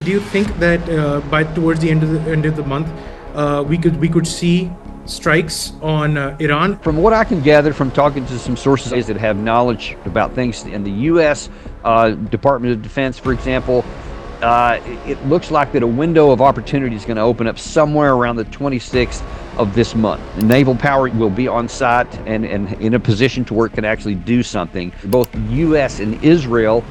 do you think that by towards the end of the month, we could see strikes on Iran? From what I can gather from talking to some sources that have knowledge about things in the U.S. Department of Defense, for example, it looks like that a window of opportunity is going to open up somewhere around the 26th of this month. The naval power will be on site and in a position to where it can actually do something. Both the U.S. and Israel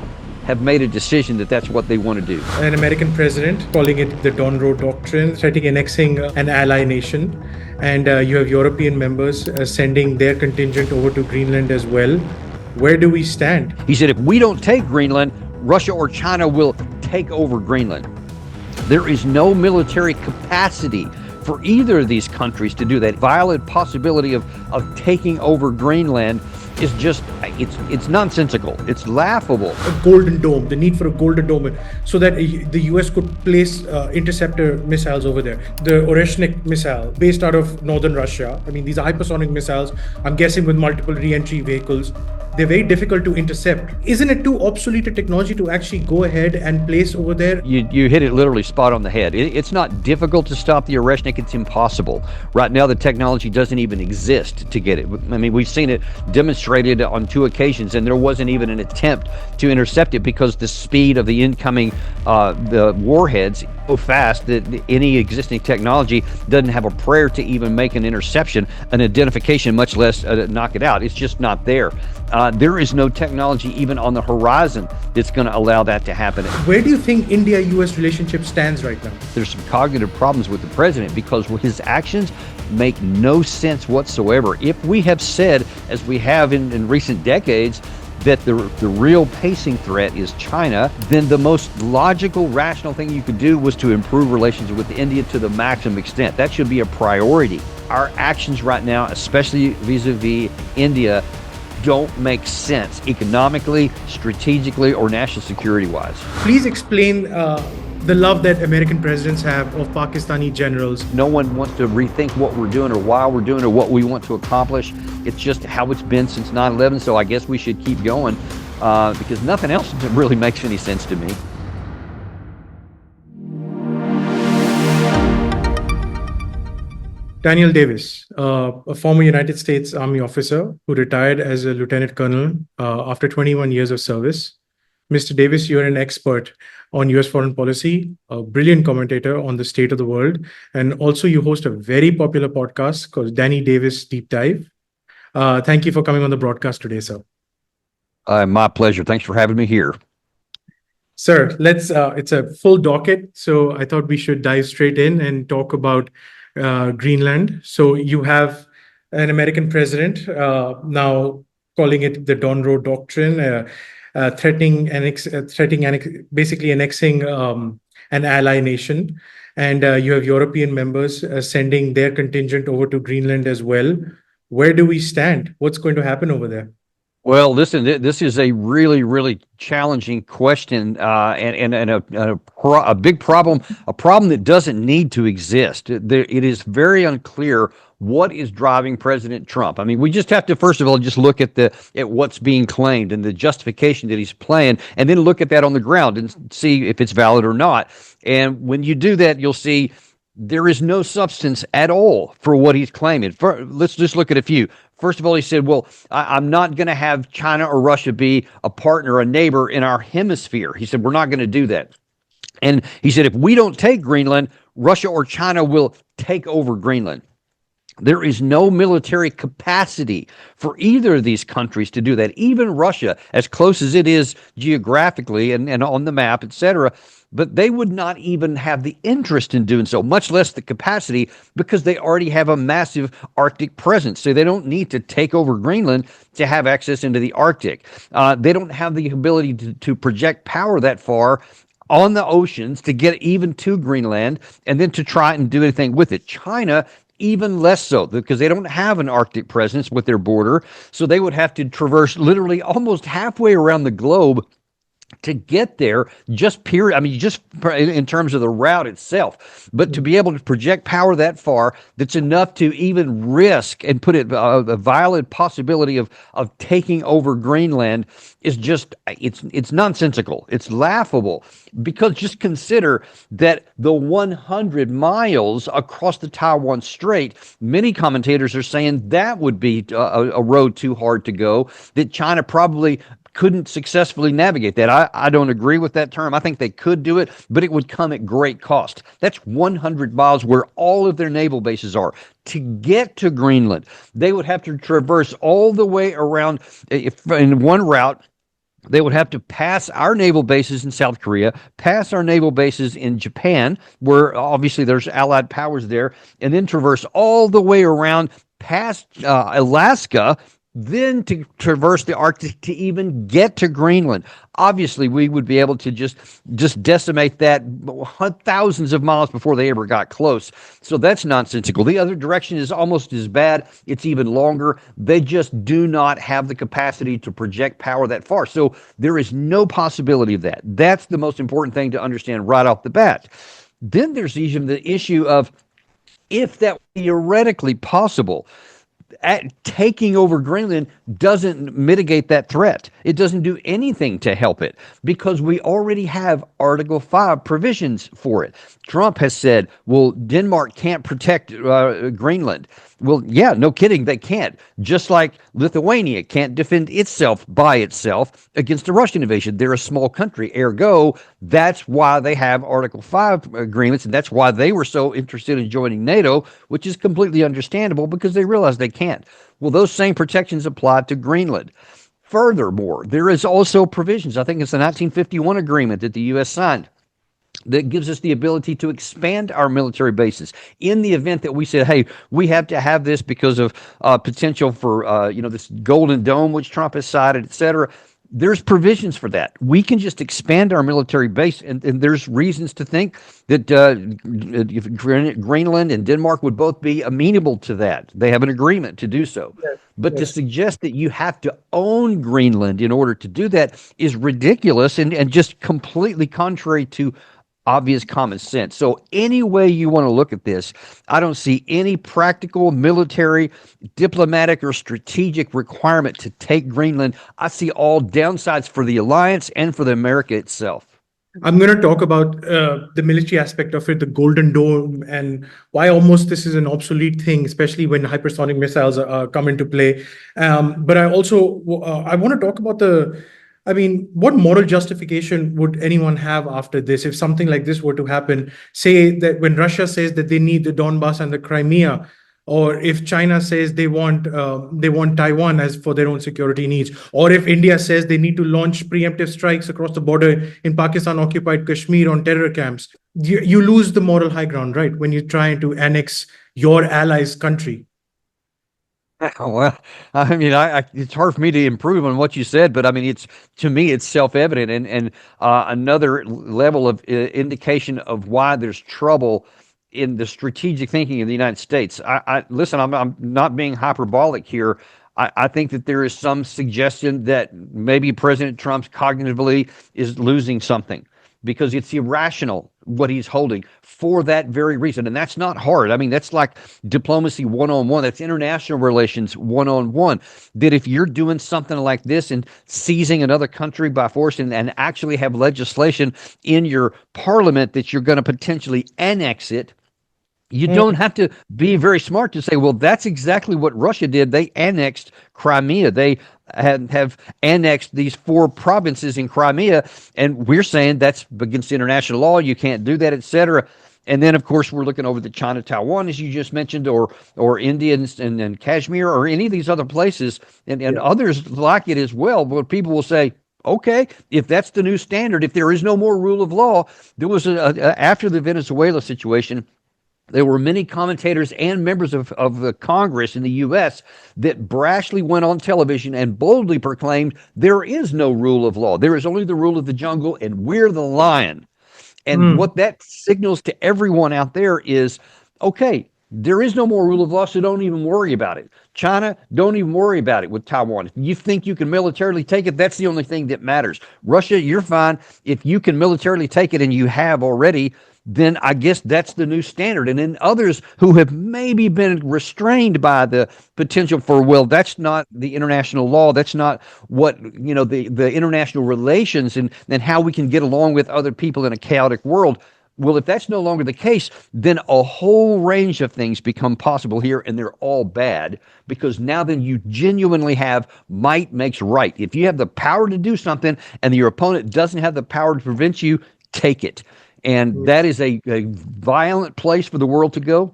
have made a decision that that's what they want to do. An American president calling it the Donroe Doctrine, threatening annexing an ally nation, and you have European members sending their contingent over to Greenland as well. Where do we stand? He said, if we don't take Greenland, Russia or China will take over Greenland. There is no military capacity for either of these countries to do that. Violent possibility of taking over Greenland is just, it's nonsensical. It's laughable. A golden dome, the need for a golden dome, so that the US could place interceptor missiles over there. The Oreshnik missile, based out of northern Russia. I mean, these are hypersonic missiles, I'm guessing with multiple re-entry vehicles. They're very difficult to intercept. Isn't it too obsolete a technology to actually go ahead and place over there? You hit it literally spot on the head. It's not difficult to stop the Oreshnik, it's impossible. Right now, the technology doesn't even exist to get it. I mean, we've seen it demonstrated on 2 occasions, and there wasn't even an attempt to intercept it because the speed of the incoming the warheads so fast that any existing technology doesn't have a prayer to even make an interception, an identification, much less knock it out. It's just not there. There is no technology even on the horizon that's going to allow that to happen. Where do you think India-US relationship stands right now? There's some cognitive problems with the president because his actions make no sense whatsoever. If we have said, as we have in recent decades, that the real pacing threat is China, then the most logical, rational thing you could do was to improve relations with India to the maximum extent. That should be a priority. Our actions right now, especially vis-a-vis India, don't make sense economically, strategically, or national security-wise. Please explain the love that American presidents have of Pakistani generals. No one wants to rethink what we're doing or why we're doing or what we want to accomplish. It's just how it's been since 9/11, so I guess we should keep going because nothing else really makes any sense to me. Daniel Davis, a former United States Army officer who retired as a lieutenant colonel after 21 years of service. Mr. Davis, you're an expert on US foreign policy, a brilliant commentator on the state of the world, and also you host a very popular podcast called Danny Davis Deep Dive. Thank you for coming on the broadcast today, sir. My pleasure. Thanks for having me here. Sir, it's a full docket, so I thought we should dive straight in and talk about Greenland. So you have an American president now calling it the Donroe Doctrine, threatening basically annexing an ally nation, and you have European members sending their contingent over to Greenland as well. Where do we stand? What's going to happen over there? Well, listen, this is a really, really challenging question and a big problem, a problem that doesn't need to exist. It is very unclear what is driving President Trump. I mean, we just have to, first of all, just look at what's being claimed and the justification that he's playing, and then look at that on the ground and see if it's valid or not. And when you do that, you'll see there is no substance at all for what he's claiming. Let's just look at a few. First of all, he said, well, I'm not going to have China or Russia be a partner, a neighbor in our hemisphere. He said, we're not going to do that. And he said, if we don't take Greenland, Russia or China will take over Greenland. There is no military capacity for either of these countries to do that. Even Russia, as close as it is geographically and on the map, etc., but they would not even have the interest in doing so, much less the capacity, because they already have a massive Arctic presence. So they don't need to take over Greenland to have access into the Arctic. They don't have the ability to project power that far on the oceans to get even to Greenland and then to try and do anything with it. China, even less so, because they don't have an Arctic presence with their border. So they would have to traverse literally almost halfway around the globe to get there, just period. I mean, just in terms of the route itself, but to be able to project power that far, that's enough to even risk and put it a violent possibility of taking over Greenland is just it's nonsensical. It's laughable, because just consider that the 100 miles across the Taiwan Strait, many commentators are saying that would be a road too hard to go, that China probably couldn't successfully navigate that. I don't agree with that term. I think they could do it, but it would come at great cost. That's 100 miles where all of their naval bases are. To get to Greenland, they would have to traverse all the way around. If in one route, they would have to pass our naval bases in South Korea, pass our naval bases in Japan, where obviously there's allied powers there, and then traverse all the way around past Alaska, then to traverse the Arctic to even get to Greenland. Obviously, we would be able to just decimate that thousands of miles before they ever got close. So that's nonsensical. The other direction is almost as bad. It's even longer. They just do not have the capacity to project power that far. So there is no possibility of that. That's the most important thing to understand right off the bat. Then there's even the issue of, if that were theoretically possible, taking over Greenland doesn't mitigate that threat. It doesn't do anything to help it, because we already have Article 5 provisions for it. Trump has said, well, Denmark can't protect Greenland. Well, yeah, no kidding, they can't. Just like Lithuania can't defend itself by itself against a Russian invasion. They're a small country, ergo, that's why they have Article 5 agreements, and that's why they were so interested in joining NATO, which is completely understandable, because they realize they can't. Well, those same protections apply to Greenland. Furthermore, there is also provisions, I think it's the 1951 agreement that the U.S. signed, that gives us the ability to expand our military bases in the event that we said, hey, we have to have this because of potential for, this Golden Dome, which Trump has cited, et cetera. There's provisions for that. We can just expand our military base, and there's reasons to think that Greenland and Denmark would both be amenable to that. They have an agreement to do so. Yes. But to suggest that you have to own Greenland in order to do that is ridiculous and just completely contrary to obvious common sense. So any way you want to look at this, I don't see any practical, military, diplomatic, or strategic requirement to take Greenland. I see all downsides for the alliance and for the America itself. I'm going to talk about the military aspect of it, the Golden Dome, and why almost this is an obsolete thing, especially when hypersonic missiles come into play. But I also I want to talk about what moral justification would anyone have after this if something like this were to happen? Say that when Russia says that they need the Donbass and the Crimea, or if China says they want Taiwan as for their own security needs, or if India says they need to launch preemptive strikes across the border in Pakistan-occupied Kashmir on terror camps, you lose the moral high ground, right? When you're trying to annex your allies' country. Well, I mean, it's hard for me to improve on what you said, but I mean, to me, it's self-evident, and another level of indication of why there's trouble in the strategic thinking of the United States. Listen, I'm not being hyperbolic here. I think that there is some suggestion that maybe President Trump's cognitively is losing something, because it's irrational what he's holding for that very reason. And that's not hard. I mean, that's like diplomacy one-on-one. That's international relations one-on-one. That if you're doing something like this and seizing another country by force and actually have legislation in your parliament that you're going to potentially annex it, you don't have to be very smart to say, well, that's exactly what Russia did. They annexed Crimea. They have annexed these 4 provinces in Crimea, and we're saying that's against international law. You can't do that, et cetera. And then, of course, we're looking over the China, Taiwan, as you just mentioned, or India and Kashmir, or any of these other places, and others like it as well. But people will say, okay, if that's the new standard, if there is no more rule of law, there was after the Venezuela situation, there were many commentators and members of the Congress in the U.S. that brashly went on television and boldly proclaimed there is no rule of law. There is only the rule of the jungle, and we're the lion. And what that signals to everyone out there is, okay, There is no more rule of law, so don't even worry about it. China, don't even worry about it with Taiwan. If you think you can militarily take it, that's the only thing that matters. Russia, you're fine. If you can militarily take it, and you have already, then I guess that's the new standard. And then others who have maybe been restrained by the potential for, well, that's not the international law. That's not what, the international relations and how we can get along with other people in a chaotic world. Well, if that's no longer the case, then a whole range of things become possible here, and they're all bad, because now then you genuinely have might makes right. If you have the power to do something and your opponent doesn't have the power to prevent you, take it. And that is a violent place for the world to go.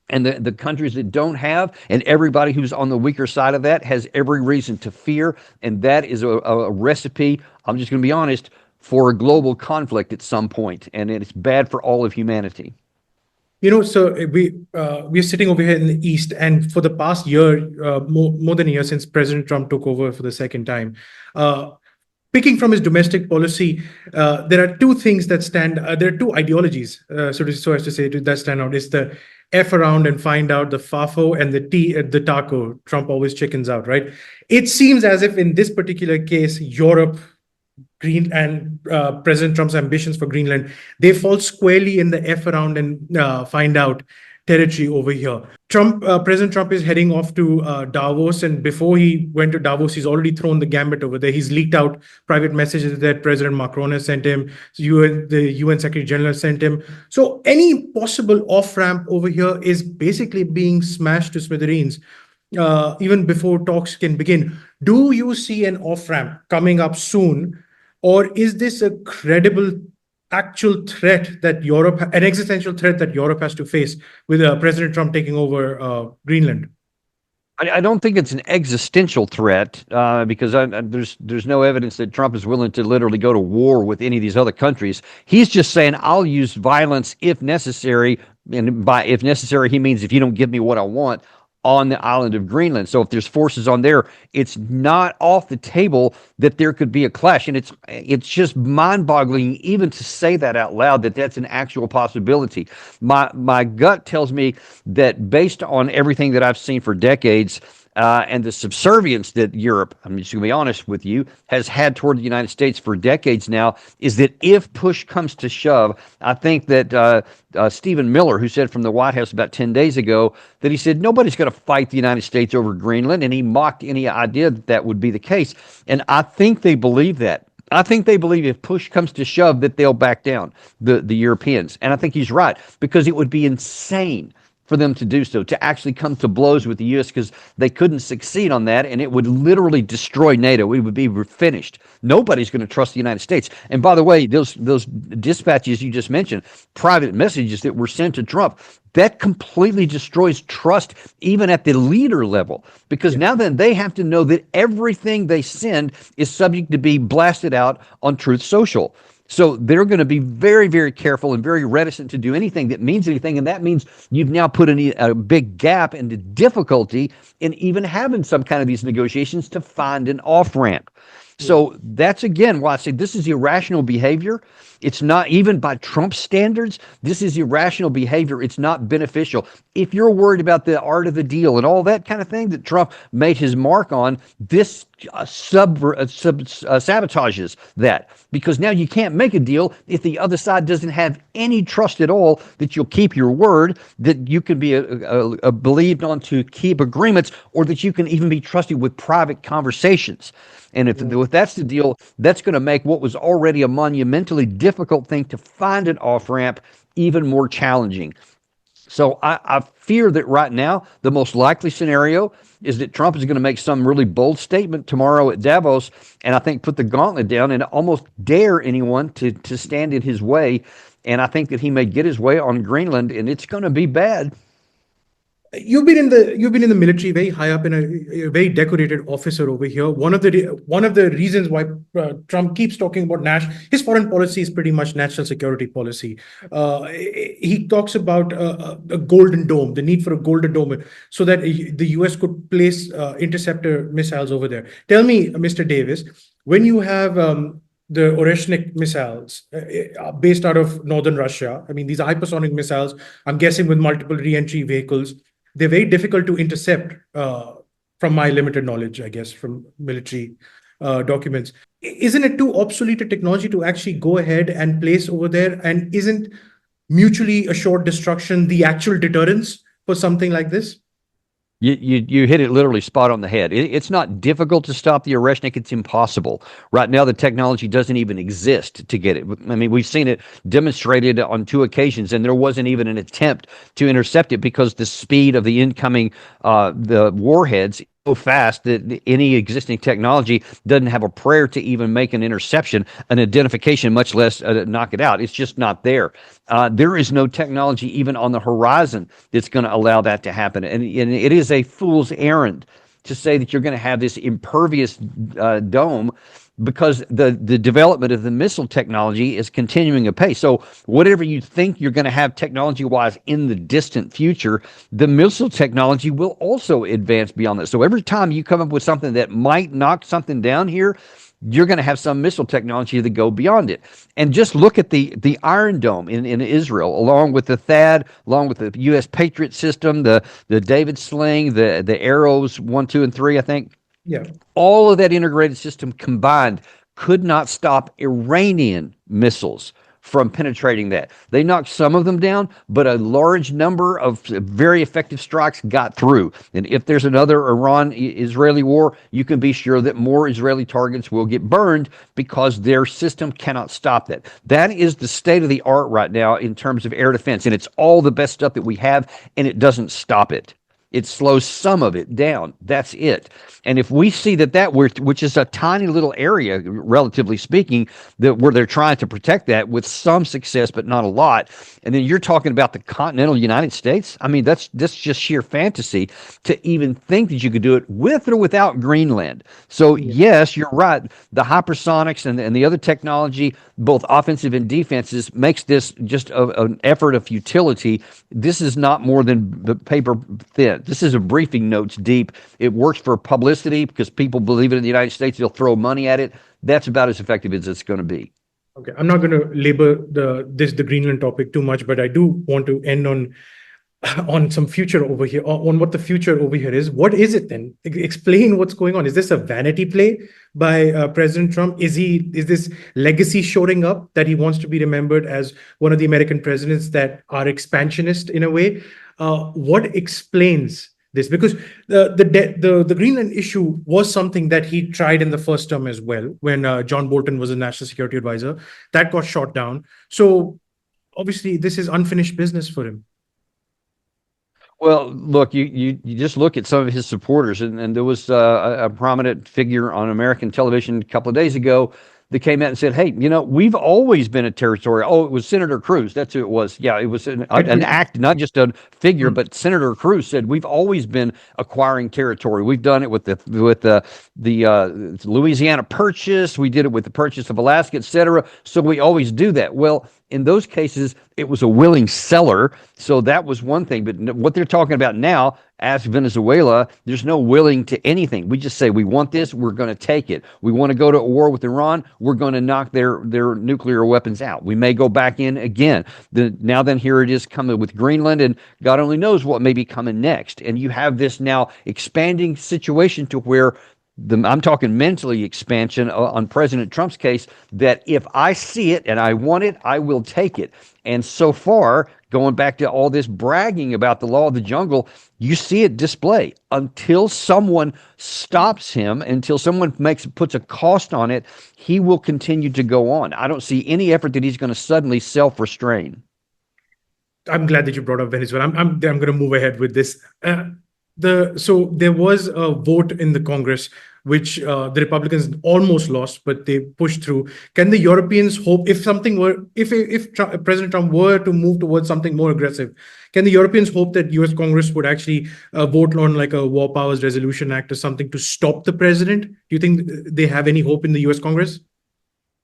And the countries that don't have, and everybody who's on the weaker side of that, has every reason to fear. And that is a recipe, I'm just going to be honest, for a global conflict at some point, and it's bad for all of humanity. So we're sitting over here in the East, and for the past year, more than a year since President Trump took over for the second time, picking from his domestic policy, there are two things that stand. There are two ideologies, so as to say, that stand out. It's the F around and find out, the FAFO, and the TACO. Trump always chickens out, right? It seems as if in this particular case, Europe, President Trump's ambitions for Greenland, they fall squarely in the F around and find out territory over here. President Trump is heading off to Davos, and before he went to Davos, he's already thrown the gambit over there. He's leaked out private messages that President Macron has sent him, the UN Secretary General sent him. So any possible off-ramp over here is basically being smashed to smithereens. Even before talks can begin. Do you see an off-ramp coming up soon? Or is this a credible, actual threat that an existential threat that Europe has to face with President Trump taking over Greenland? I don't think it's an existential threat, because there's no evidence that Trump is willing to literally go to war with any of these other countries. He's just saying, I'll use violence if necessary. And by if necessary, he means if you don't give me what I want on the island of Greenland. So if there's forces on there, it's not off the table that there could be a clash. And it's just mind-boggling even to say that out loud, that that's an actual possibility. My gut tells me that based on everything that I've seen for decades, and the subservience that Europe, I'm just going to be honest with you, has had toward the United States for decades now, is that if push comes to shove, I think that Stephen Miller, who said from the White House about 10 days ago, that he said nobody's going to fight the United States over Greenland, and he mocked any idea that that would be the case. And I think they believe that. I think they believe if push comes to shove that they'll back down, the Europeans. And I think he's right, because it would be insane for them to do so, to actually come to blows with the U.S., because they couldn't succeed on that, and it would literally destroy NATO. We would be finished. Nobody's going to trust the United States. And by the way, those dispatches you just mentioned, private messages that were sent to Trump, that completely destroys trust even at the leader level, because now then they have to know that everything they send is subject to be blasted out on Truth Social. So they're going to be very, very careful and very reticent to do anything that means anything. And that means you've now put a big gap into difficulty in even having some kind of these negotiations to find an off-ramp. So that's, again, why I say this is irrational behavior. It's not, even by Trump standards, this is irrational behavior. It's not beneficial. If you're worried about the art of the deal and all that kind of thing that Trump made his mark on, this sabotages that, because now you can't make a deal if the other side doesn't have any trust at all that you'll keep your word, that you can be believed on to keep agreements, or that you can even be trusted with private conversations. And if that's the deal, that's going to make what was already a monumentally difficult thing to find an off-ramp even more challenging. So I fear that right now, the most likely scenario is that Trump is going to make some really bold statement tomorrow at Davos, and I think put the gauntlet down and almost dare anyone to stand in his way. And I think that he may get his way on Greenland, and it's going to be bad. You've been in the military, very high up in a very decorated officer over here. One of the reasons why Trump keeps talking about his foreign policy is pretty much national security policy. He talks about a golden dome, the need for a golden dome, so that the U.S. could place interceptor missiles over there. Tell me, Mr. Davis, when you have the Oreshnik missiles based out of northern Russia. I mean, these are hypersonic missiles, I'm guessing with multiple re-entry vehicles. They're very difficult to intercept, from my limited knowledge, I guess, from military documents. Isn't it too obsolete a technology to actually go ahead and place over there? And isn't mutually assured destruction the actual deterrence for something like this? You hit it literally spot on the head. It's not difficult to stop the Oreshnik. It's impossible. Right now, the technology doesn't even exist to get it. I mean, we've seen it demonstrated on 2 occasions, and there wasn't even an attempt to intercept it because the speed of the incoming the warheads so fast that any existing technology doesn't have a prayer to even make an interception, an identification, much less knock it out. It's just not there. There is no technology even on the horizon that's going to allow that to happen. And it is a fool's errand to say that you're going to have this impervious dome, because the development of the missile technology is continuing apace. So whatever you think you're going to have technology-wise in the distant future, the missile technology will also advance beyond that. So every time you come up with something that might knock something down here, you're going to have some missile technology that go beyond it. And just look at the Iron Dome in Israel, along with the THAAD, along with the U.S. Patriot system, the David Sling, the Arrows 1, 2, and 3, I think. Yeah. All of that integrated system combined could not stop Iranian missiles from penetrating that. They knocked some of them down, but a large number of very effective strikes got through. And if there's another Iran-Israeli war, you can be sure that more Israeli targets will get burned because their system cannot stop that. That is the state of the art right now in terms of air defense, and it's all the best stuff that we have, and it doesn't stop it. It slows some of it down. That's it. And if we see that which is a tiny little area, relatively speaking, where they're trying to protect that with some success, but not a lot, and then you're talking about the continental United States, I mean, that's just sheer fantasy to even think that you could do it with or without Greenland. So yes, you're right. The hypersonics and the other technology, both offensive and defenses, makes this just an effort of futility. This is not more than the paper thin. This is a briefing notes deep. It works for publicity because people believe it in the United States. They'll throw money at it. That's about as effective as it's going to be. Okay, I'm not going to labor the Greenland topic too much, but I do want to end on some future over here, on what the future over here is. What is it then? Explain what's going on. Is this a vanity play by President Trump? Is this legacy showing up that he wants to be remembered as one of the American presidents that are expansionist in a way? What explains this? Because the Greenland issue was something that he tried in the first term as well, when John Bolton was a national security advisor. That got shot down. So obviously, this is unfinished business for him. Well, look, you just look at some of his supporters, and there was a prominent figure on American television a couple of days ago that came out and said, hey, we've always been a territorial. Oh, it was Senator Cruz. That's who it was. Yeah, it was an act, not just a figure, but Senator Cruz said, we've always been acquiring territory. We've done it with the Louisiana Purchase. We did it with the purchase of Alaska, et cetera. So we always do that. Well, in those cases, it was a willing seller. So that was one thing. But what they're talking about now, ask Venezuela, there's no willing to anything. We just say, we want this, we're going to take it. We want to go to war with Iran, we're going to knock their nuclear weapons out. We may go back in again. Now then, here it is coming with Greenland, and God only knows what may be coming next. And you have this now expanding situation to where I'm talking mentally expansion on President Trump's case, that if I see it and I want it, I will take it. And so far, going back to all this bragging about the law of the jungle, you see it display until someone stops him, until someone puts a cost on it, he will continue to go on. I don't see any effort that he's going to suddenly self-restrain. I'm glad that you brought up Venezuela. I'm going to move ahead with this. So there was a vote in the Congress which the Republicans almost lost, but they pushed through. Can the Europeans hope, if President Trump were to move towards something more aggressive, can the Europeans hope that U.S. Congress would actually vote on like a War Powers Resolution Act or something to stop the president? Do you think they have any hope in the U.S. Congress?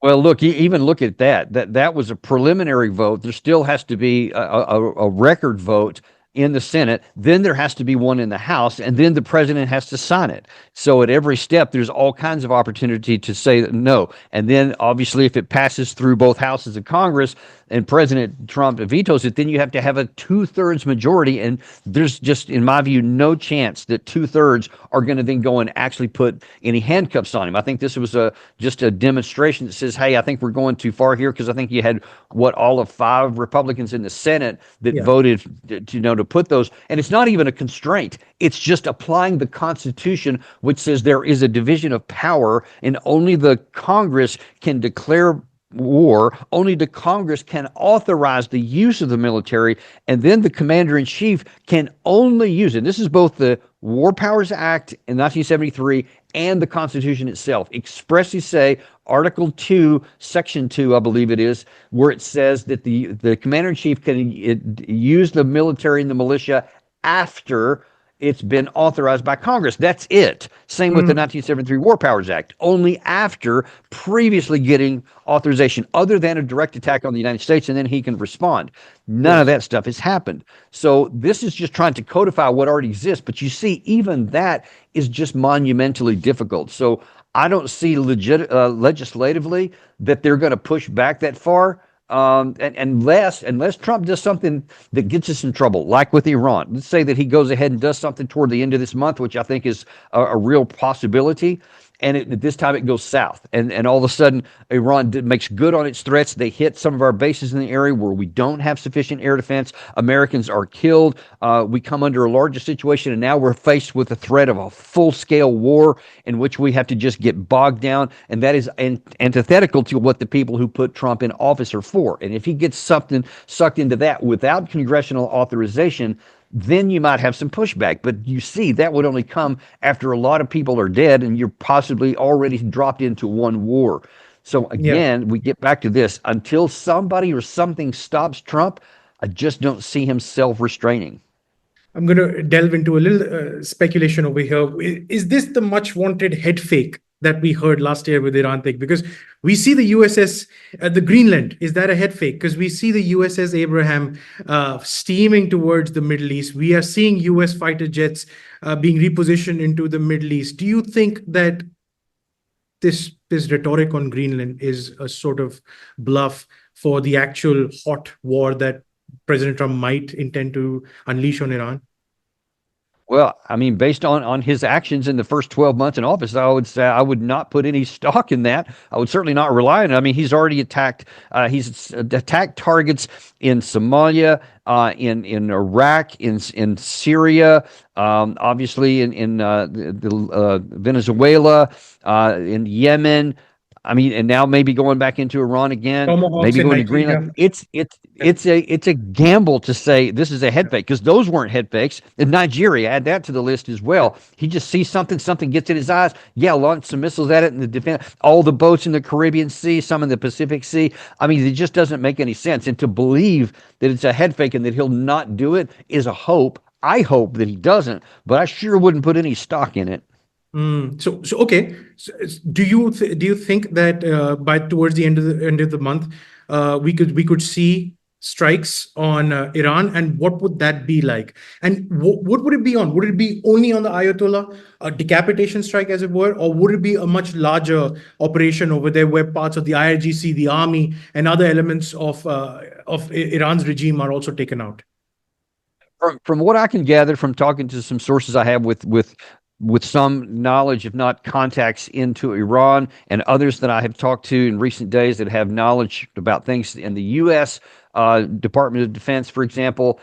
Well, look, even look at that was a preliminary vote. There still has to be a record vote in the Senate, then there has to be one in the House, and then the president has to sign it. So at every step, there's all kinds of opportunity to say no. And then obviously, if it passes through both houses of Congress and President Trump vetoes it, then you have to have a 2/3 majority. And there's just, in my view, no chance that 2/3 are going to then go and actually put any handcuffs on him. I think this was just a demonstration that says, hey, I think we're going too far here, because I think you had all of 5 Republicans in the Senate that Yeah. voted to put those. And it's not even a constraint. It's just applying the Constitution, which says there is a division of power and only the Congress can declare war. Only the Congress can authorize the use of the military, and then the commander in chief can only use it. This is both the War Powers Act in 1973 and the Constitution itself expressly say, Article 2, Section 2, I believe it is, where it says that the commander in chief can use the military and the militia after it's been authorized by Congress. That's it. Same with the 1973 War Powers Act. Only after previously getting authorization, other than a direct attack on the United States, and then he can respond. None of that stuff has happened. So this is just trying to codify what already exists. But you see, even that is just monumentally difficult. So I don't see legislatively that they're going to push back that far. And unless Trump does something that gets us in trouble, like with Iran. Let's say that he goes ahead and does something toward the end of this month, which I think is a real possibility. And this time it goes south. And all of a sudden, Iran makes good on its threats. They hit some of our bases in the area where we don't have sufficient air defense. Americans are killed. We come under a larger situation, and now we're faced with the threat of a full-scale war in which we have to just get bogged down. And that is antithetical to what the people who put Trump in office are for. And if he gets something sucked into that without congressional authorization, then you might have some pushback. But you see, that would only come after a lot of people are dead and you're possibly already dropped into one war. So again, we get back to this. Until somebody or something stops Trump, I just don't see him self-restraining. I'm going to delve into a little speculation over here. Is this the much wanted head fake that we heard last year with Iran thing? Because we see the USS, the Greenland, is that a head fake? Because we see the USS Abraham steaming towards the Middle East. We are seeing US fighter jets being repositioned into the Middle East. Do you think that this rhetoric on Greenland is a sort of bluff for the actual hot war that President Trump might intend to unleash on Iran? Well, I mean, based on his actions in the first 12 months in office, I would say I would not put any stock in that. I would certainly not rely on it. I mean, he's already attacked targets in Somalia, in Iraq, in Syria, obviously in Venezuela, in Yemen. I mean, and now maybe going back into Iran again, maybe going to Greenland. It's a gamble to say this is a head fake, because those weren't head fakes. In Nigeria, add that to the list as well. He just sees something gets in his eyes. Yeah, launch some missiles at it, and the defense, all the boats in the Caribbean Sea, some in the Pacific Sea. I mean, it just doesn't make any sense. And to believe that it's a head fake and that he'll not do it is a hope. I hope that he doesn't, but I sure wouldn't put any stock in it. So okay. So, do you think that by towards the end of the month, we could see strikes on Iran, and what would that be like? And what would it be on? Would it be only on the Ayatollah, a decapitation strike, as it were, or would it be a much larger operation over there, where parts of the IRGC, the army, and other elements of Iran's regime are also taken out? From what I can gather from talking to some sources I have with some knowledge, if not contacts into Iran, and others that I have talked to in recent days that have knowledge about things in the U.S. Department of Defense, for example,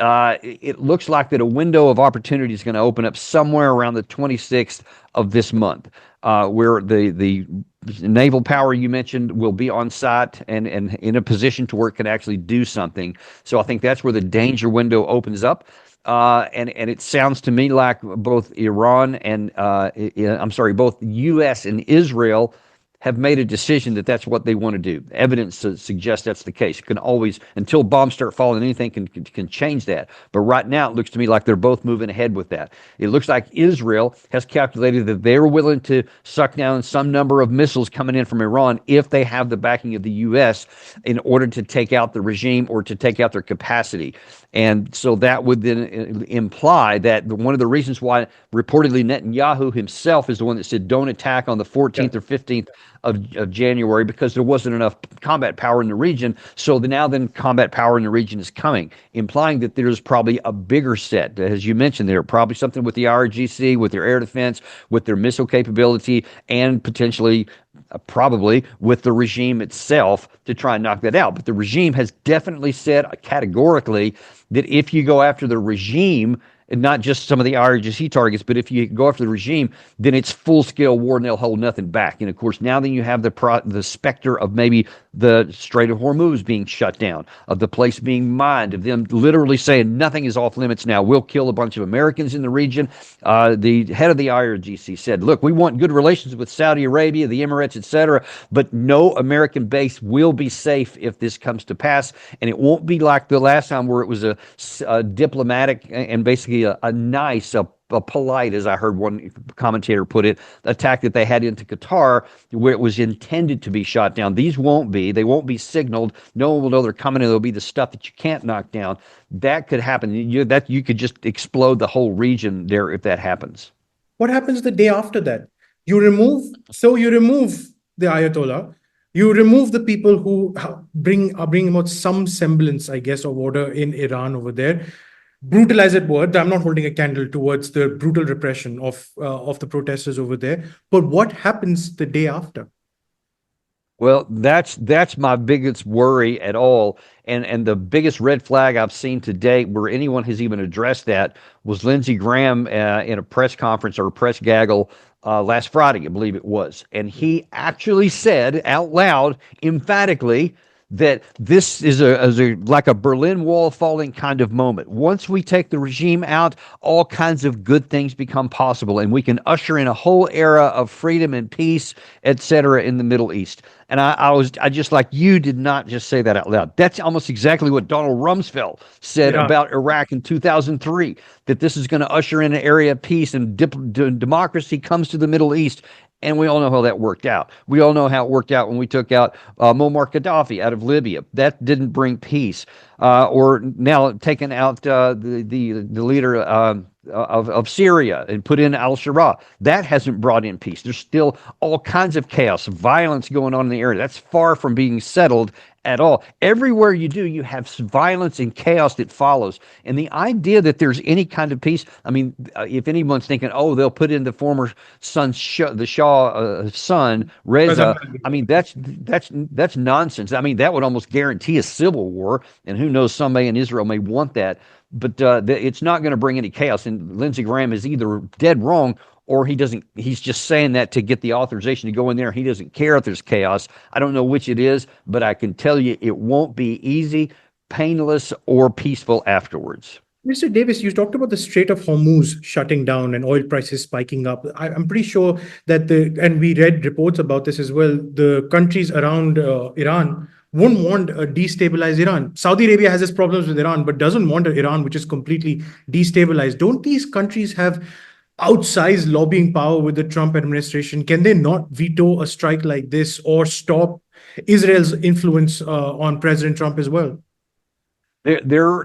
it looks like that a window of opportunity is going to open up somewhere around the 26th of this month, where the naval power you mentioned will be on site and in a position to where it can actually do something. So I think that's where the danger window opens up. And it sounds to me like both Iran and both U.S. and Israel have made a decision that that's what they want to do. Evidence suggests that's the case. It can always, until bombs start falling, anything can change that. But right now, it looks to me like they're both moving ahead with that. It looks like Israel has calculated that they're willing to suck down some number of missiles coming in from Iran if they have the backing of the U.S. in order to take out the regime or to take out their capacity. And so that would then imply that one of the reasons why reportedly Netanyahu himself is the one that said don't attack on the 14th or 15th of January, because there wasn't enough combat power in the region. So now combat power in the region is coming, implying that there's probably a bigger set. As you mentioned, there probably something with the IRGC, with their air defense, with their missile capability, and potentially probably with the regime itself to try and knock that out. But the regime has definitely said categorically that if you go after the regime, and not just some of the IRGC targets, but if you go after the regime, then it's full-scale war and they'll hold nothing back. And of course, now then you have the specter of maybe the Strait of Hormuz being shut down, of the place being mined, of them literally saying nothing is off limits now. We'll kill a bunch of Americans in the region. The head of the IRGC said, look, we want good relations with Saudi Arabia, the Emirates, etc., but no American base will be safe if this comes to pass. And it won't be like the last time where it was a diplomatic and basically a nice, a polite, as I heard one commentator put it, attack that they had into Qatar where it was intended to be shot down. These won't be. They won't be signaled. No one will know they're coming, and there'll be the stuff that you can't knock down. That could happen. You could just explode the whole region there if that happens. What happens the day after that? You remove the Ayatollah. You remove the people who bring about some semblance, I guess, of order in Iran over there. Brutalized word. I'm not holding a candle towards the brutal repression of the protesters over there. But what happens the day after? Well, that's my biggest worry at all. And the biggest red flag I've seen to date where anyone has even addressed that was Lindsey Graham in a press conference or a press gaggle last Friday, I believe it was. And he actually said out loud, emphatically, that this is like a Berlin Wall falling kind of moment. Once we take the regime out, all kinds of good things become possible, and we can usher in a whole era of freedom and peace, etc., in the Middle East. And I just, like you, did not just say that out loud. That's almost exactly what Donald Rumsfeld said about Iraq in 2003, that this is going to usher in an area of peace and democracy comes to the Middle East. And we all know how that worked out. We all know how it worked out when we took out Muammar Gaddafi out of Libya. That didn't bring peace. Or now taking out the leader of Syria and put in al-Shabaab. That hasn't brought in peace. There's still all kinds of chaos, violence going on in the area. That's far from being settled at all. Everywhere you do, you have violence and chaos that follows. And the idea that there's any kind of peace, I mean, if anyone's thinking, oh, they'll put in the former son, the Shah son, Reza, I mean, that's nonsense. I mean, that would almost guarantee a civil war. And who knows, somebody in Israel may want that. But it's not going to bring any chaos. And Lindsey Graham is either dead wrong or he's just saying that to get the authorization to go in there. He doesn't care if there's chaos. I don't know which it is, but I can tell you it won't be easy, painless, or peaceful afterwards. Mr. Davis, you talked about the Strait of Hormuz shutting down and oil prices spiking up. I'm pretty sure that and we read reports about this as well, the countries around Iran wouldn't want a destabilized Iran. Saudi Arabia has its problems with Iran, but doesn't want an Iran which is completely destabilized. Don't these countries have outsized lobbying power with the Trump administration? Can they not veto a strike like this or stop Israel's influence on President Trump as well? There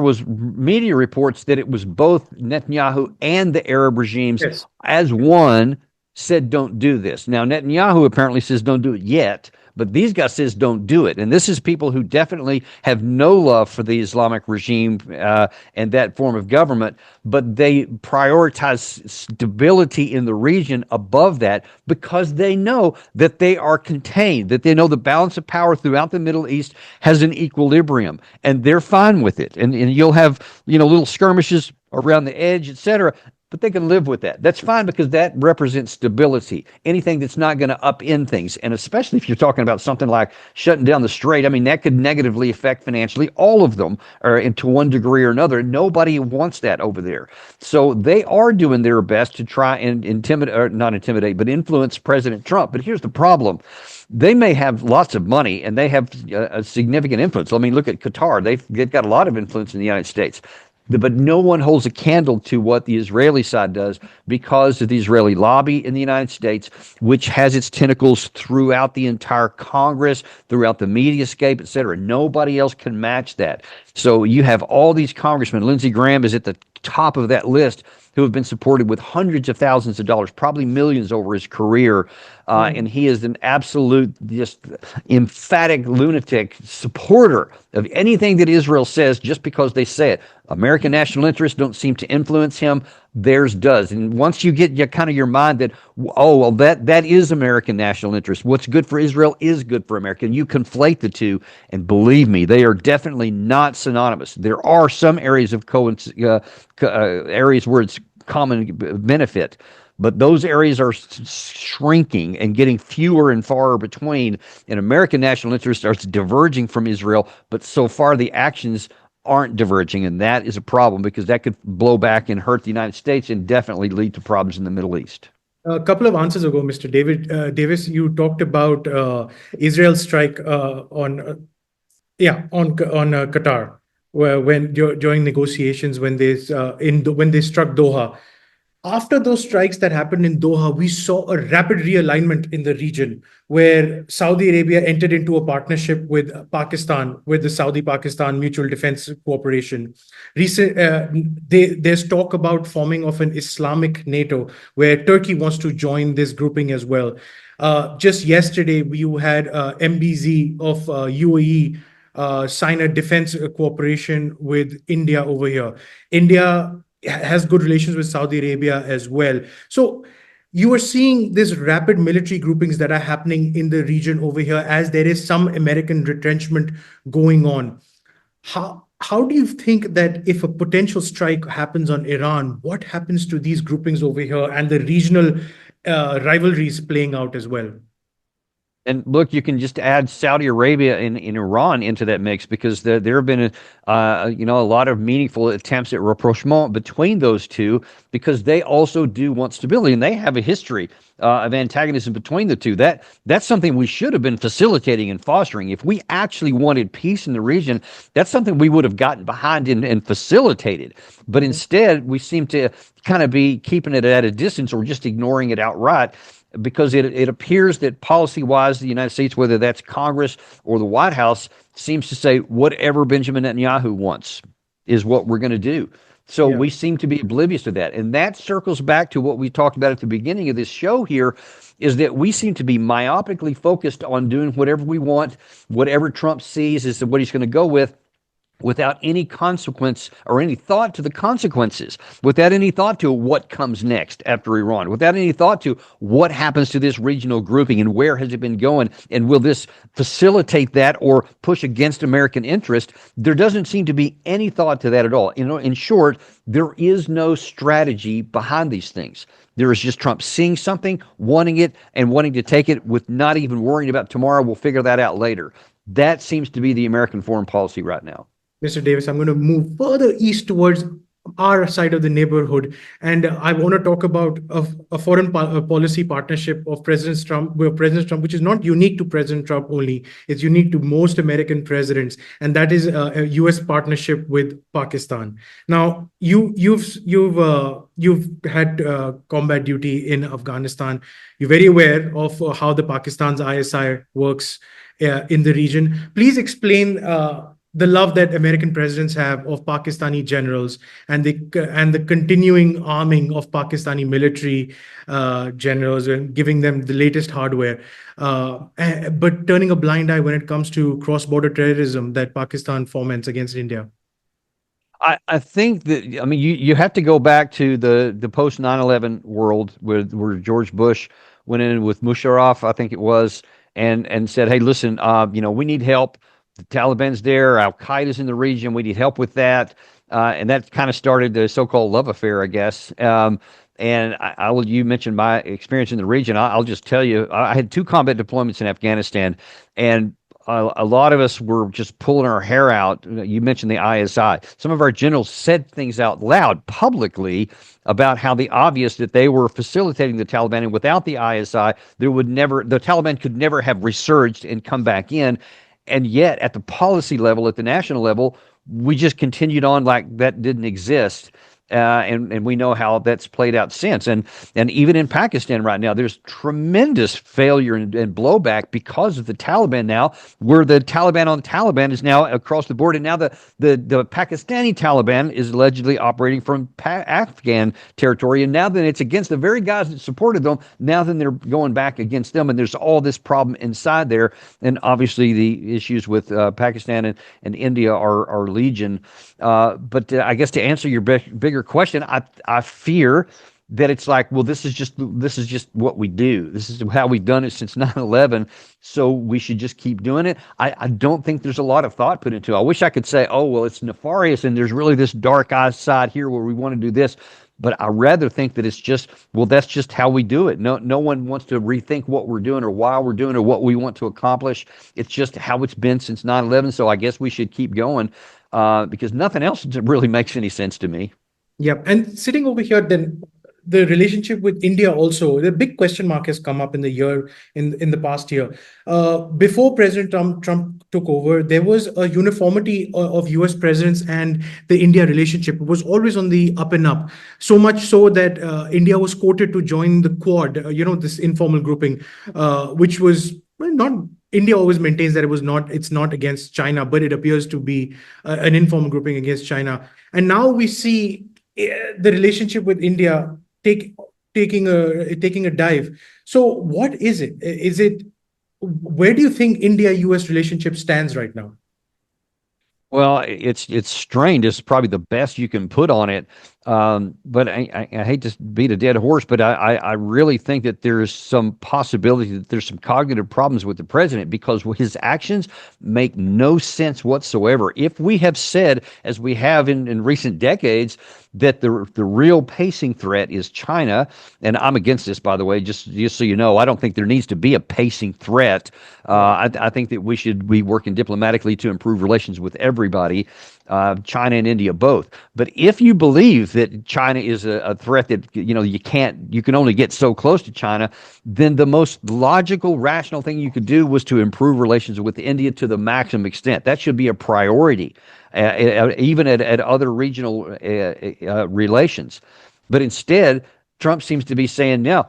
was media reports that it was both Netanyahu and the Arab regimes as one said don't do this. Now Netanyahu apparently says don't do it yet, but these guys says don't do it. And this is people who definitely have no love for the Islamic regime and that form of government, but they prioritize stability in the region above that because they know that they are contained, that they know the balance of power throughout the Middle East has an equilibrium, and they're fine with it. And you'll have, little skirmishes around the edge, etc., but they can live with that. That's fine because that represents stability. Anything that's not going to upend things, and especially if you're talking about something like shutting down the strait, I mean, that could negatively affect financially all of them, or to one degree or another. Nobody wants that over there. So they are doing their best to try and intimidate, or not intimidate, but influence President Trump. But here's the problem. They may have lots of money and they have a significant influence. I mean, look at Qatar. They've got a lot of influence in the United States. But no one holds a candle to what the Israeli side does because of the Israeli lobby in the United States, which has its tentacles throughout the entire Congress, throughout the mediascape, et cetera. Nobody else can match that. So you have all these congressmen. Lindsey Graham is at the top of that list, who have been supported with hundreds of thousands of dollars, probably millions over his career. And he is an absolute, just emphatic lunatic supporter of anything that Israel says just because they say it. American national interests don't seem to influence him. Theirs does. And once you get kind of your mind that, oh, well, that is American national interest. What's good for Israel is good for America. And you conflate the two. And believe me, they are definitely not synonymous. There are some areas of areas where it's common benefit, but those areas are shrinking and getting fewer and far between. And American national interests are diverging from Israel, but so far the actions aren't diverging, and that is a problem because that could blow back and hurt the United States and definitely lead to problems in the Middle East. A couple of answers ago, Mr. Davis, you talked about Israel's strike on Qatar, where during negotiations when they struck Doha. After those strikes that happened in Doha, we saw a rapid realignment in the region where Saudi Arabia entered into a partnership with Pakistan, with the Saudi-Pakistan Mutual Defense Cooperation. There's talk about forming of an Islamic NATO where Turkey wants to join this grouping as well. Just yesterday, you had MBZ of UAE sign a defense cooperation with India over here. India has good relations with Saudi Arabia as well. So you are seeing these rapid military groupings that are happening in the region over here as there is some American retrenchment going on. How do you think that if a potential strike happens on Iran, what happens to these groupings over here and the regional rivalries playing out as well? And look, you can just add Saudi Arabia and Iran into that mix because there have been a lot of meaningful attempts at rapprochement between those two because they also do want stability and they have a history of antagonism between the two. That's something we should have been facilitating and fostering. If we actually wanted peace in the region, that's something we would have gotten behind and facilitated. But instead, we seem to kind of be keeping it at a distance or just ignoring it outright, because it appears that policy-wise, the United States, whether that's Congress or the White House, seems to say whatever Benjamin Netanyahu wants is what we're going to do. So we seem to be oblivious to that. And that circles back to what we talked about at the beginning of this show here, is that we seem to be myopically focused on doing whatever we want, whatever Trump sees is what he's going to go with, without any consequence or any thought to the consequences, without any thought to what comes next after Iran, without any thought to what happens to this regional grouping and where has it been going, and will this facilitate that or push against American interest. There doesn't seem to be any thought to that at all. In short, there is no strategy behind these things. There is just Trump seeing something, wanting it, and wanting to take it with not even worrying about tomorrow. We'll figure that out later. That seems to be the American foreign policy right now. Mr. Davis, I'm going to move further east towards our side of the neighborhood. And I want to talk about a foreign policy partnership of President Trump, which is not unique to President Trump only. It's unique to most American presidents. And that is a U.S. partnership with Pakistan. Now, you've had combat duty in Afghanistan. You're very aware of how the Pakistan's ISI works in the region. Please explain the love that American presidents have of Pakistani generals and the continuing arming of Pakistani military generals and giving them the latest hardware, but turning a blind eye when it comes to cross-border terrorism that Pakistan foments against India. I think that, I mean, you have to go back to the post 9/11 world where George Bush went in with Musharraf, I think it was, and said, hey, listen, we need help. The Taliban's there, Al-Qaeda's in the region. We need help with that. and that kind of started the so-called love affair, I guess. And you mentioned my experience in the region. I'll just tell you, I had 2 combat deployments in Afghanistan, and a lot of us were just pulling our hair out. You mentioned the ISI. Some of our generals said things out loud publicly about how the obvious that they were facilitating the Taliban, and without the ISI, the Taliban could never have resurged and come back in. And yet, at the policy level, at the national level, we just continued on like that didn't exist. And we know how that's played out since. And even in Pakistan right now, there's tremendous failure and blowback because of the Taliban now, where the Taliban on Taliban is now across the board. And now the Pakistani Taliban is allegedly operating from Afghan territory. And now that it's against the very guys that supported them, now then they're going back against them. And there's all this problem inside there. And obviously the issues with Pakistan and India are legion. But I guess to answer your bigger question, I fear that it's like, well, this is just what we do. This is how we've done it since 9/11. So we should just keep doing it. I don't think there's a lot of thought put into it. I wish I could say, oh, well, it's nefarious and there's really this dark eye side here where we want to do this. But I rather think that it's just, well, that's just how we do it. No one wants to rethink what we're doing or why we're doing or what we want to accomplish. It's just how it's been since 9/11. So I guess we should keep going because nothing else really makes any sense to me. Yeah, and sitting over here, then the relationship with India also, the big question mark has come up in the past year. Before President Trump took over, there was a uniformity of US presidents and the India relationship. It was always on the up and up. So much so that India was quoted to join the Quad, this informal grouping, which was not. India always maintains that it's not against China, but it appears to be an informal grouping against China. And now we see the relationship with India taking a dive. So what is it? Where do you think India-US relationship stands right now? Well, it's strained is probably the best you can put on it. But I hate to beat a dead horse, but I really think that there's some possibility that there's some cognitive problems with the president because his actions make no sense whatsoever. If we have said, as we have in recent decades, that the real pacing threat is China, and I'm against this, by the way, just so you know, I don't think there needs to be a pacing threat. I think that we should be working diplomatically to improve relations with everybody, China and India both. But if you believe that China is a threat that you can only get so close to China, then the most logical, rational thing you could do was to improve relations with India to the maximum extent. That should be a priority. Even at other regional relations. But instead, Trump seems to be saying, no,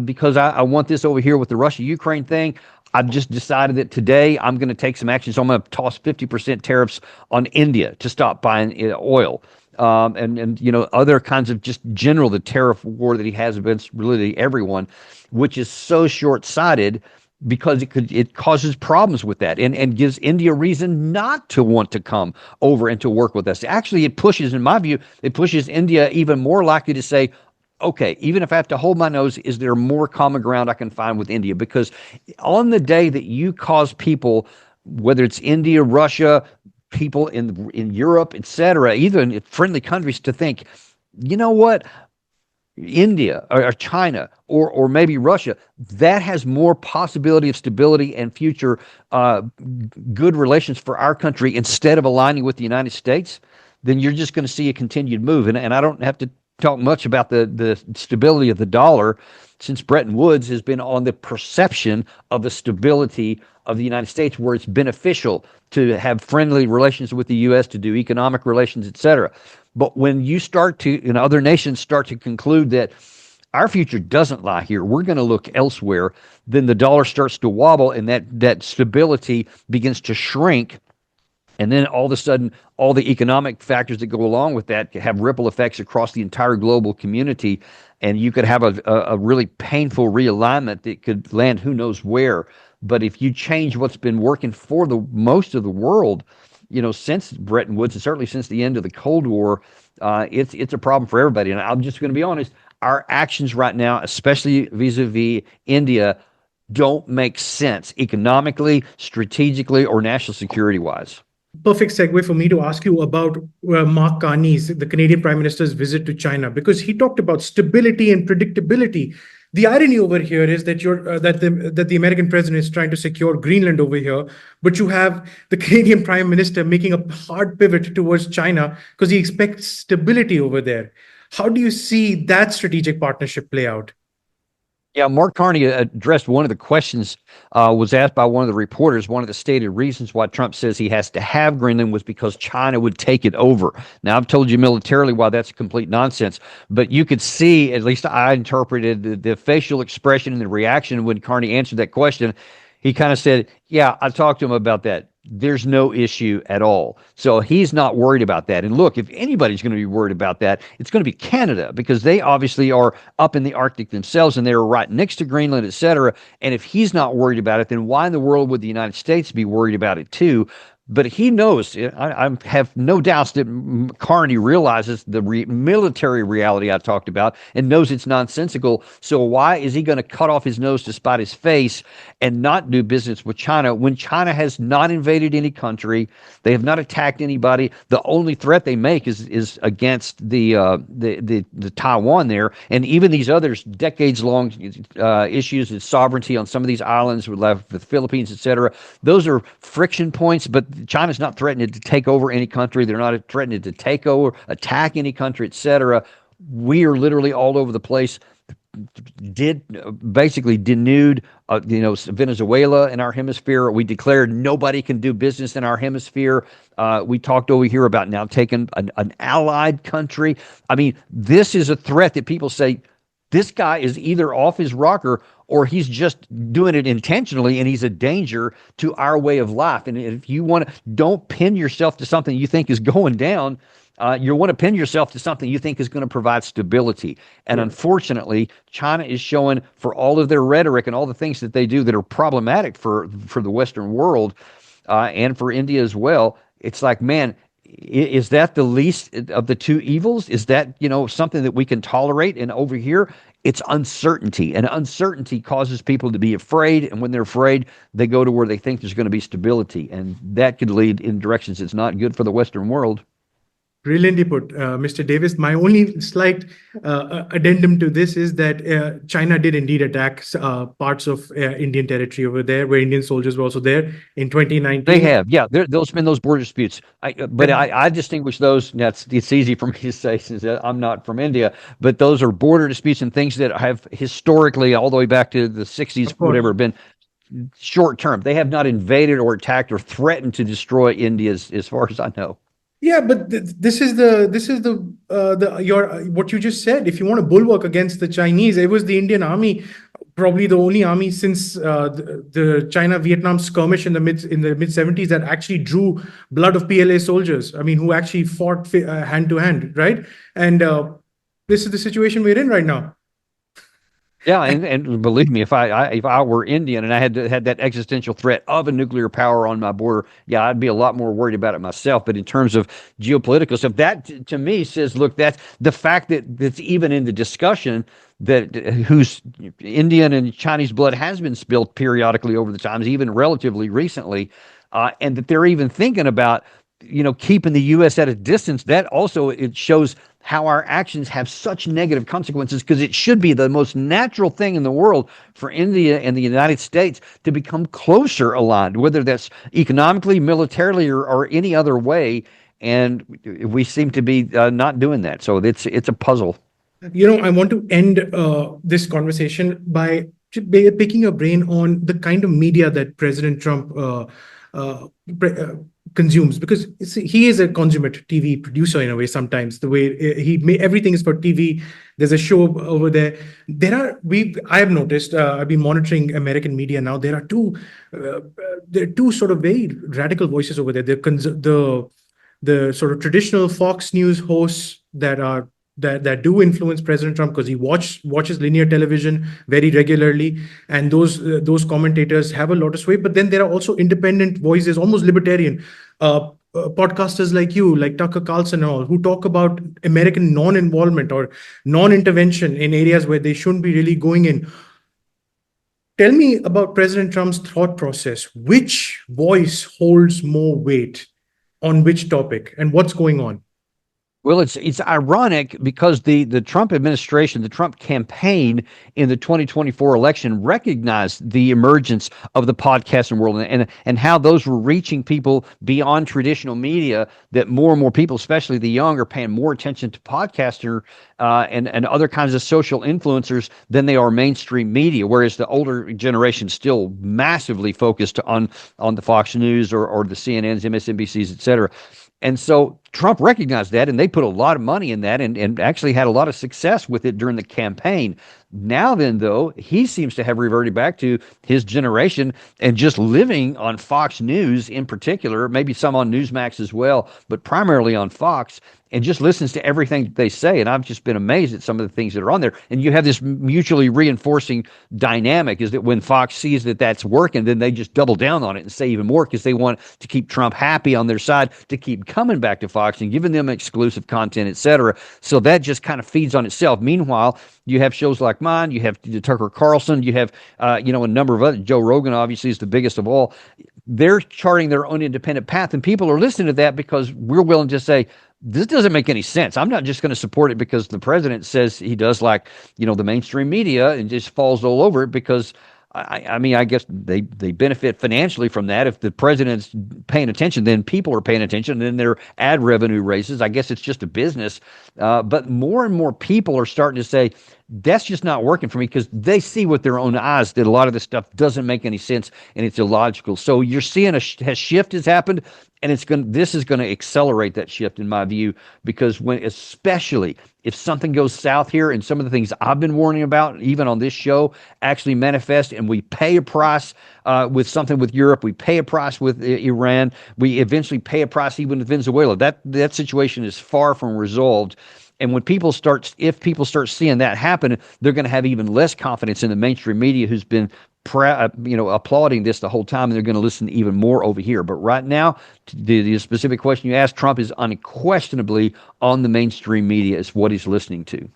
because I want this over here with the Russia-Ukraine thing, I've just decided that today I'm going to take some action. So I'm going to toss 50% tariffs on India to stop buying oil. And other kinds of just the tariff war that he has against really everyone, which is so short-sighted because it causes problems with that and gives India reason not to want to come over and to work with us. Actually, in my view, it pushes India even more likely to say, okay, even if I have to hold my nose, is there more common ground I can find with India? Because on the day that you cause people, whether it's India, Russia, people in Europe, etc., even friendly countries to think, you know what? India or China or maybe Russia, that has more possibility of stability and future good relations for our country instead of aligning with the United States, then you're just going to see a continued move. And I don't have to talk much about the stability of the dollar since Bretton Woods has been on the perception of the stability of the United States, where it's beneficial to have friendly relations with the U.S., to do economic relations, etc. But when you other nations start to conclude that our future doesn't lie here, we're going to look elsewhere, then the dollar starts to wobble and that stability begins to shrink. And then all of a sudden, all the economic factors that go along with that have ripple effects across the entire global community. And you could have a really painful realignment that could land who knows where. But if you change what's been working for the most of the world, since Bretton Woods and certainly since the end of the Cold War, it's a problem for everybody. And I'm just going to be honest, our actions right now, especially vis-a-vis India, don't make sense economically, strategically, or national security-wise. perfect segue for me to ask you about Mark Carney's, the Canadian Prime Minister's visit to China, because he talked about stability and predictability. The irony over here is that the American president is trying to secure Greenland over here, but you have the Canadian Prime Minister making a hard pivot towards China because he expects stability over there. How do you see that strategic partnership play out? Yeah, Mark Carney addressed one of the questions, was asked by one of the reporters. One of the stated reasons why Trump says he has to have Greenland was because China would take it over. Now, I've told you militarily why that's complete nonsense, but you could see, at least I interpreted the facial expression and the reaction when Carney answered that question. He kind of said, yeah, I talked to him about that. There's no issue at all. So he's not worried about that. And look, if anybody's going to be worried about that, it's going to be Canada, because they obviously are up in the Arctic themselves and they're right next to Greenland, et cetera. And if he's not worried about it, then why in the world would the United States be worried about it too? But he knows, I have no doubts that Carney realizes the military reality I talked about and knows it's nonsensical. So why is he going to cut off his nose to spite his face and not do business with China when China has not invaded any country? They have not attacked anybody. The only threat they make is against the Taiwan there, and even these others decades long issues of sovereignty on some of these islands with the Philippines, et cetera. Those are friction points, but China's not threatening to take over any country. They're not threatening to take over, attack any country, et cetera. We are literally all over the place. Basically denuded, Venezuela in our hemisphere. We declared nobody can do business in our hemisphere. We talked over here about now taking an allied country. I mean, this is a threat that people say this guy is either off his rocker or he's just doing it intentionally, and he's a danger to our way of life. And if you want to, don't pin yourself to something you think is going down. You want to pin yourself to something you think is going to provide stability. And unfortunately, China is showing, for all of their rhetoric and all the things that they do that are problematic for the Western world and for India as well, it's like, man, is that the least of the two evils? Is that, something that we can tolerate? And over here, it's uncertainty. And uncertainty causes people to be afraid. And when they're afraid, they go to where they think there's going to be stability. And that could lead in directions that's not good for the Western world. Brilliantly put, Mr. Davis. My only slight addendum to this is that China did indeed attack parts of Indian territory over there, where Indian soldiers were also there in 2019. They have, yeah. There's been those border disputes. I distinguish those. It's easy for me to say since I'm not from India, but those are border disputes and things that have historically, all the way back to the 60s, whatever, been short term. They have not invaded or attacked or threatened to destroy India, as far as I know. Yeah, but this is what you just said. If you want to bulwark against the Chinese, it was the Indian army, probably the only army since the China-Vietnam skirmish in the mid 70s that actually drew blood of PLA soldiers. I mean, who actually fought hand to hand, right? And this is the situation we're in right now. Yeah, and believe me, if I were Indian and I had that existential threat of a nuclear power on my border, yeah, I'd be a lot more worried about it myself. But in terms of geopolitical stuff, that to me says, look, that's the fact that's even in the discussion that whose Indian and Chinese blood has been spilled periodically over the times, even relatively recently, and that they're even thinking about keeping the U.S. at a distance. That also, it shows how our actions have such negative consequences, because it should be the most natural thing in the world for India and the United States to become closer aligned, whether that's economically, militarily, or any other way. And we seem to be not doing that. So it's a puzzle. I want to end this conversation by picking your brain on the kind of media that President Trump consumes, because he is a consummate TV producer in a way. Sometimes the way everything is for TV. There's a show over there. I have noticed. I've been monitoring American media now. There are two sort of very radical voices over there. The sort of traditional Fox News hosts that do influence President Trump, because he watches linear television very regularly, and those commentators have a lot of sway. But then there are also independent voices, almost libertarian podcasters like you, like Tucker Carlson and all, who talk about American non-involvement or non-intervention in areas where they shouldn't be really going in. Tell me about President Trump's thought process. Which voice holds more weight? on which topic and what's going on? Well, it's ironic because the Trump administration, the Trump campaign in the 2024 election recognized the emergence of the podcasting world and how those were reaching people beyond traditional media, that more and more people, especially the young, are paying more attention to podcaster and other kinds of social influencers than they are mainstream media, whereas the older generation still massively focused on the Fox News or the CNNs, MSNBCs, et cetera. And so Trump recognized that, and they put a lot of money in that and actually had a lot of success with it during the campaign. Now then, though, he seems to have reverted back to his generation and just living on Fox News in particular, maybe some on Newsmax as well, but primarily on Fox, and just listens to everything they say. And I've just been amazed at some of the things that are on there. And you have this mutually reinforcing dynamic, is that when Fox sees that that's working, then they just double down on it and say even more, because they want to keep Trump happy on their side, to keep coming back to Fox and giving them exclusive content, et cetera. So that just kind of feeds on itself. Meanwhile, you have shows like mine, you have Tucker Carlson, you have a number of other. Joe Rogan obviously is the biggest of all. They're charting their own independent path, and people are listening to that because we're willing to say, this doesn't make any sense. I'm not just going to support it because the president says he does, like, the mainstream media, and just falls all over it because I mean, I guess they benefit financially from that. If the president's paying attention, then people are paying attention, and then their ad revenue raises. I guess it's just a business. But more and more people are starting to say, that's just not working for me, because they see with their own eyes that a lot of this stuff doesn't make any sense and it's illogical. So you're seeing a shift has happened, and this is going to accelerate that shift, in my view, because especially if something goes south here, and some of the things I've been warning about, even on this show, actually manifest, and we pay a price with something with Europe, we pay a price with Iran, we eventually pay a price even with Venezuela. That situation is far from resolved. And if people start seeing that happen, they're going to have even less confidence in the mainstream media, who's been applauding this the whole time, and they're going to listen even more over here. But right now, the specific question you asked, Trump is unquestionably on the mainstream media is what he's listening to.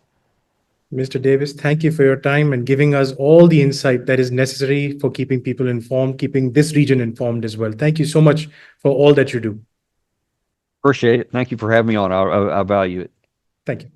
Mr. Davis, thank you for your time and giving us all the insight that is necessary for keeping people informed, keeping this region informed as well. Thank you so much for all that you do. Appreciate it. Thank you for having me on. I value it. Thank you.